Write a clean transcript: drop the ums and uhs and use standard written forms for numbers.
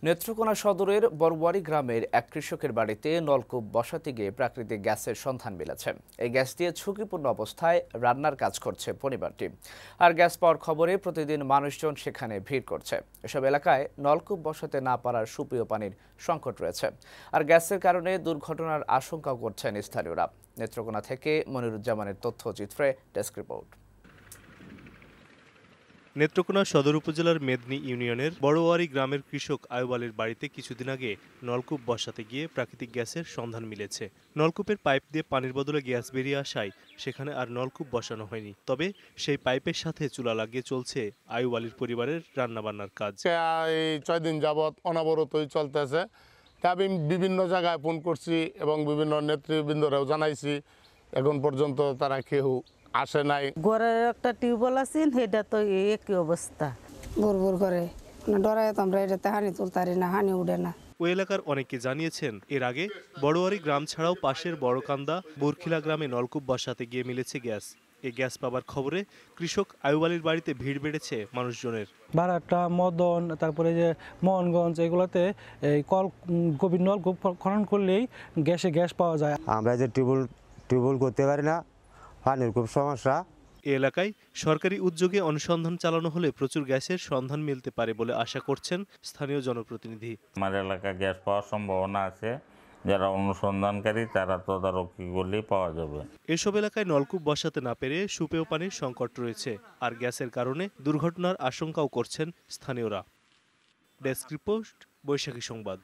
নেত্রকোনা সদরের বড়ুয়ারি গ্রামের এক কৃষকের বাড়িতে নলকূপ বসাতে গিয়ে প্রাকৃতিক গ্যাসের সন্ধান মিলেছে। এই গ্যাস দিয়ে ঝুঁকিপূর্ণ অবস্থায় রান্নার কাজ করছে পরিবারটি। আর গ্যাস পাওয়ার খবরে প্রতিদিন মানুষজন সেখানে ভিড় করছে। এসব এলাকায় নলকূপ বসাতে না পারার সুপেয় পানির সংকট রয়েছে। আর গ্যাসের কারণে দুর্ঘটনার আশঙ্কাও করছেন স্থানীয়রা। নেত্রকোনা থেকে মনিরুজ্জামানের তথ্যচিত্রে ডেস্ক রিপোর্ট। নেত্রকোনা সদর উপজেলার মেদনী ইউনিয়নের বড়োয়ারি গ্রামের কৃষক আয়ুব আলীর বাড়িতে কিছুদিন আগে নলকূপ বসাতে গিয়ে প্রাকৃতিক গ্যাসের সন্ধান মিলেছে। নলকূপের পাইপ দিয়ে পানির বদলে গ্যাস বেরিয়ে আসায় সেখানে আর নলকূপ বসানো হয়নি। তবে সেই পাইপের সাথে চুলা লাগিয়ে চলছে আয়ুব আলীর পরিবারের রান্নাবান্নার কাজ। এই 6 দিন যাবৎ অনবরতই চলতেছে। আমি বিভিন্ন জায়গায় ফোন করছি এবং বিভিন্ন নেতৃবৃন্দরাও জানাইছি, এখন পর্যন্ত তারা কেউ আসে নাই। ঘরের একটা টিউবওয়েল আছে, সেটা তো একই অবস্থা, ভোর করে ডরায় তো আমরা এটাতে হানি তুলতারি না, হানি উঠে না। ওই এলাকার অনেকে জানিয়েছেন এর আগে বড়োয়ারি গ্রাম ছাড়াও পাশের বড়কান্দা বরখিলা গ্রামে নলকূপ বসাতে গিয়ে মিলেছে গ্যাস। এই গ্যাস পাবার খবরে কৃষক আয়ুব আলীর বাড়িতে ভিড় বেড়েছে মানুষজনের। বারাটা, মদন, তারপরে যে মোহনগঞ্জ, এগুলোতে এই গভীর নলকূপ খনন করলেই গ্যাস পাওয়া যায়। আমরা যে টিউবওয়েল করতে পারি না, পানির খুব সমস্যা। এ এলাকায় সরকারি উদ্যোগে অনুসন্ধান চালানো হলে প্রচুর গ্যাসের সন্ধান মিলতে পারে বলে আশা করছেন স্থানীয় জনপ্রতিনিধি। আমার এলাকায় গ্যাস পাওয়ার সম্ভাবনা আছে, যারা অনুসন্ধানকারী তারা তদারকি করলেই পাওয়া যাবে। এসব এলাকায় নলকূপ বসাতে না পেরে সুপেয় পানির সংকট রয়েছে। আর গ্যাসের কারণে দুর্ঘটনার আশঙ্কাও করছেন স্থানীয়রা। ডেস্ক রিপোর্ট, বৈশাখী সংবাদ।